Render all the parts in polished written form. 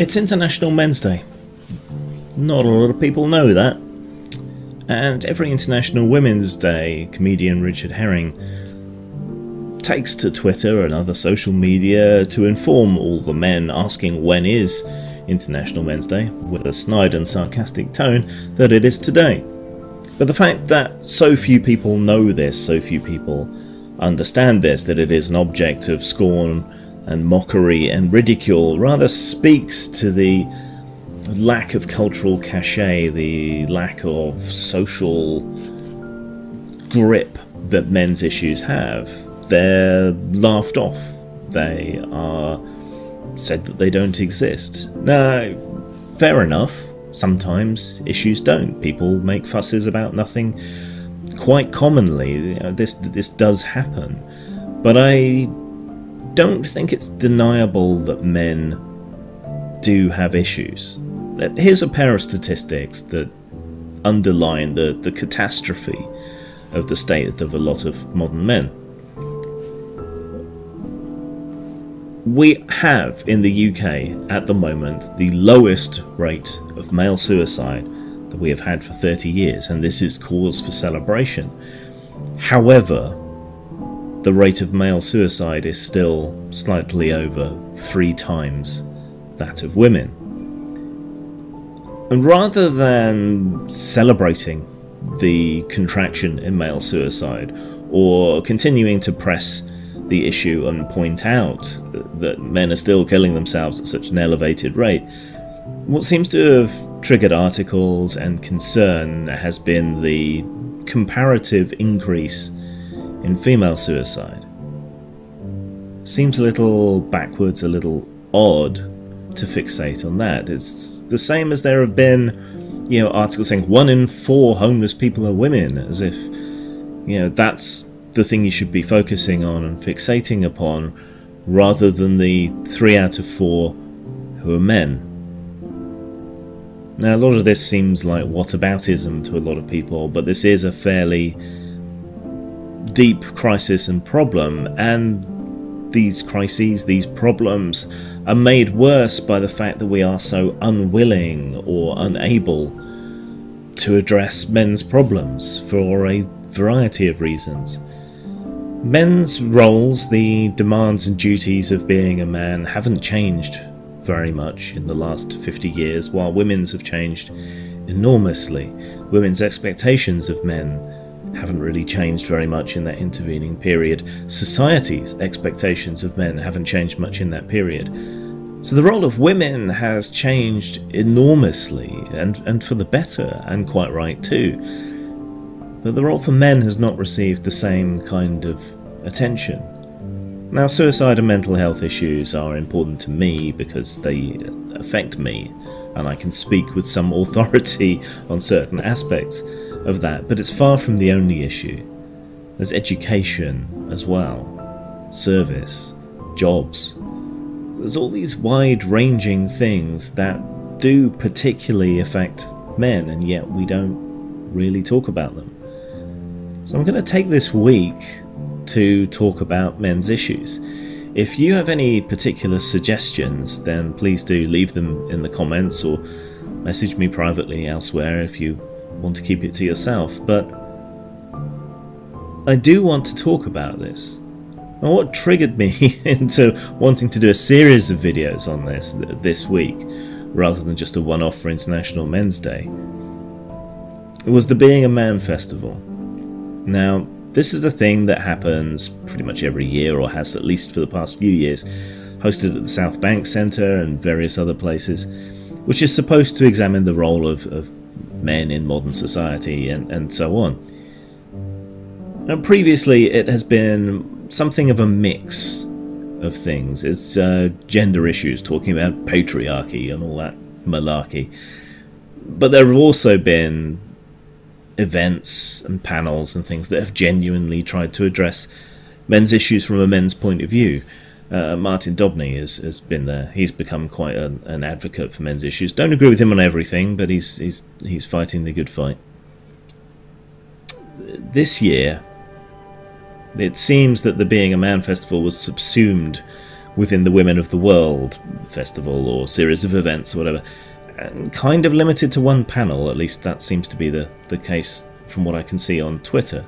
It's International Men's Day. Not a lot of people know that. And every International Women's Day, comedian Richard Herring takes to Twitter and other social media to inform all the men asking when is International Men's Day, with a snide and sarcastic tone, that it is today. But the fact that so few people know this, so few people understand this, that it is an object of scorn and mockery and ridicule, rather speaks to the lack of cultural cachet, the lack of social grip that men's issues have. They're laughed off. They are said that they don't exist. Now, fair enough, sometimes issues don't. People make fusses about nothing quite commonly. This does happen. But I don't think it's deniable that men do have issues. Here's a pair of statistics that underline the catastrophe of the state of a lot of modern men. We have in the UK at the moment the lowest rate of male suicide that we have had for 30 years, and this is cause for celebration. However, the rate of male suicide is still slightly over 3 times that of women. And rather than celebrating the contraction in male suicide, or continuing to press the issue and point out that men are still killing themselves at such an elevated rate, what seems to have triggered articles and concern has been the comparative increase in female suicide. Seems a little backwards, a little odd to fixate on that. It's the same as there have been, articles saying 1 in 4 homeless people are women, as if, that's the thing you should be focusing on and fixating upon, rather than the 3 out of 4 who are men. Now, a lot of this seems like whataboutism to a lot of people, but this is a fairly deep crisis and problem, and these crises, these problems, are made worse by the fact that we are so unwilling or unable to address men's problems for a variety of reasons. Men's roles, the demands and duties of being a man, haven't changed very much in the last 50 years, while women's have changed enormously. Women's expectations of men haven't really changed very much in that intervening period. Society's expectations of men haven't changed much in that period. So the role of women has changed enormously, and for the better, and quite right too. But the role for men has not received the same kind of attention. Now, suicide and mental health issues are important to me because they affect me, and I can speak with some authority on certain aspects of that, but it's far from the only issue. There's education as well, service, jobs. There's all these wide-ranging things that do particularly affect men, and yet we don't really talk about them. So I'm going to take this week to talk about men's issues. If you have any particular suggestions, then please do leave them in the comments or message me privately elsewhere if you want to keep it to yourself. But I do want to talk about this. And what triggered me into wanting to do a series of videos on this week, rather than just a one-off for International Men's Day, was the Being a Man Festival. Now, this is a thing that happens pretty much every year, or has at least for the past few years, hosted at the South Bank Centre and various other places, which is supposed to examine the role of men in modern society and so on. Now, previously it has been something of a mix of things. It's gender issues, talking about patriarchy and all that malarkey. But there have also been events and panels and things that have genuinely tried to address men's issues from a men's point of view. Martin Dobney has been there. He's become quite an advocate for men's issues. Don't agree with him on everything, but he's fighting the good fight. This year, it seems that the Being a Man Festival was subsumed within the Women of the World festival or series of events or whatever, and kind of limited to one panel. At least that seems to be the case from what I can see on Twitter.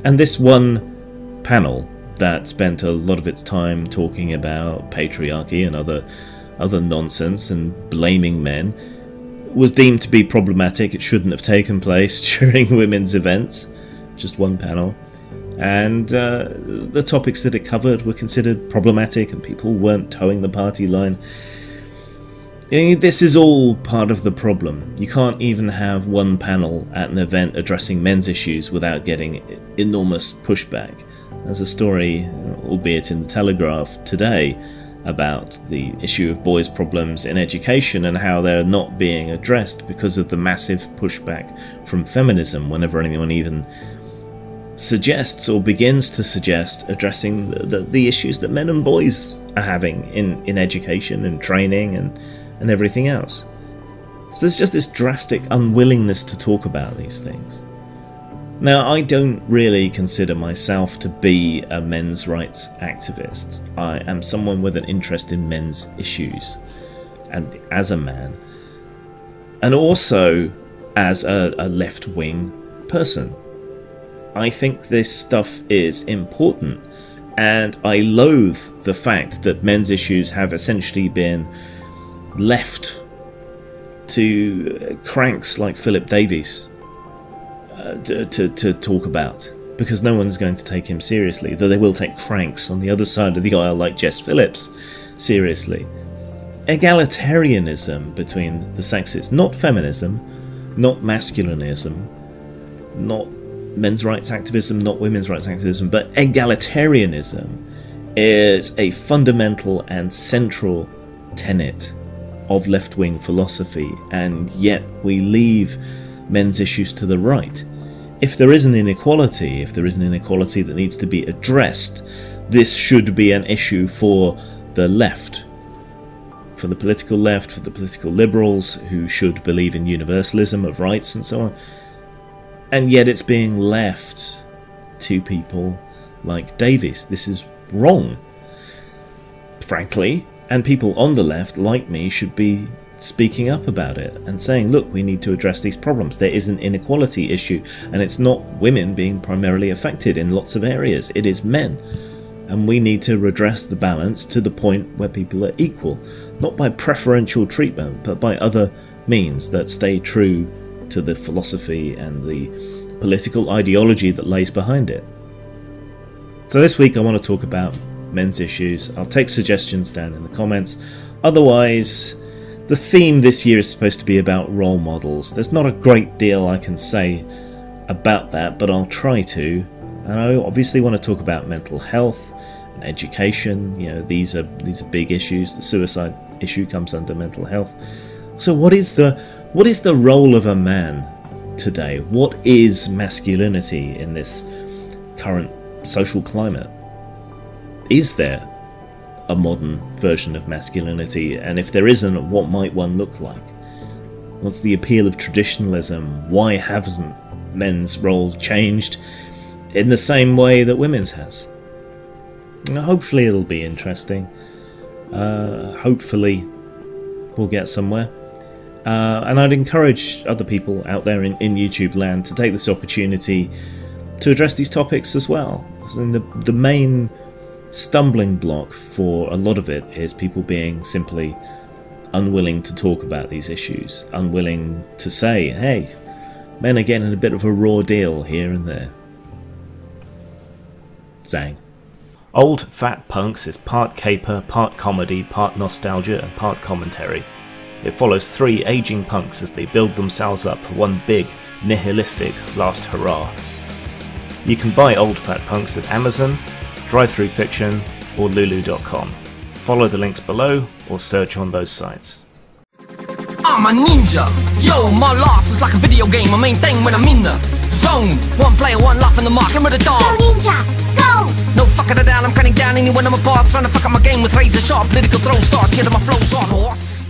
And this one panel that spent a lot of its time talking about patriarchy and other nonsense and blaming men was deemed to be problematic. It shouldn't have taken place during women's events. Just one panel. And the topics that it covered were considered problematic and people weren't towing the party line. This is all part of the problem. You can't even have one panel at an event addressing men's issues without getting enormous pushback. There's a story, albeit in the Telegraph today, about the issue of boys' problems in education and how they're not being addressed because of the massive pushback from feminism whenever anyone even suggests or begins to suggest addressing the issues that men and boys are having in education and training and everything else. So there's just this drastic unwillingness to talk about these things. Now, I don't really consider myself to be a men's rights activist. I am someone with an interest in men's issues, and as a man, and also as a left-wing person. I think this stuff is important, and I loathe the fact that men's issues have essentially been left to cranks like Philip Davies to talk about, because no one's going to take him seriously, though they will take cranks on the other side of the aisle like Jess Phillips seriously. Egalitarianism between the sexes, not feminism, not masculinism, not men's rights activism, not women's rights activism, but egalitarianism is a fundamental and central tenet of left-wing philosophy, and yet we leave men's issues to the right. If there is an inequality, that needs to be addressed, this should be an issue for the left, for the political left, for the political liberals who should believe in universalism of rights and so on. And yet it's being left to people like Davies. This is wrong, frankly, and people on the left, like me, should be speaking up about it and saying, look, we need to address these problems. There is an inequality issue, and it's not women being primarily affected in lots of areas. It is men. And we need to redress the balance to the point where people are equal, not by preferential treatment, but by other means that stay true to the philosophy and the political ideology that lays behind it. So this week I want to talk about men's issues. I'll take suggestions down in the comments. Otherwise, the theme this year is supposed to be about role models. There's not a great deal I can say about that, but I'll try to. And I obviously want to talk about mental health and education. You know, these are big issues. The suicide issue comes under mental health. So what is the role of a man today? What is masculinity in this current social climate? Is there a modern version of masculinity? And if there isn't, what might one look like? What's the appeal of traditionalism? Why hasn't men's role changed in the same way that women's has? Hopefully it'll be interesting. Hopefully we'll get somewhere. And I'd encourage other people out there in YouTube land to take this opportunity to address these topics as well. And the main stumbling block for a lot of it is people being simply unwilling to talk about these issues, unwilling to say, hey, men are getting a bit of a raw deal here and there. Zang. Old Fat Punks is part caper, part comedy, part nostalgia and part commentary. It follows three aging punks as they build themselves up for one big, nihilistic last hurrah. You can buy Old Fat Punks at Amazon, Drive-Thru Fiction or Lulu.com. Follow the links below or search on those sites. I'm a ninja. Yo, my life is like a video game. My main thing when I'm in the zone. One player, one life in the mark. Limit the dog. Go ninja, go! No fucking it down. I'm cutting down anyone I'm apart. Trying to fuck up my game with razor sharp political throw stars. Cheer my flows on horse.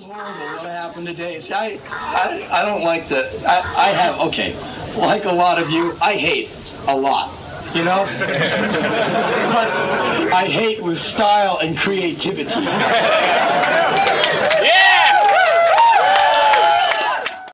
What happened today? See, I don't like the. I have, okay, like a lot of you, I hate a lot. you know? But I hate with style and creativity.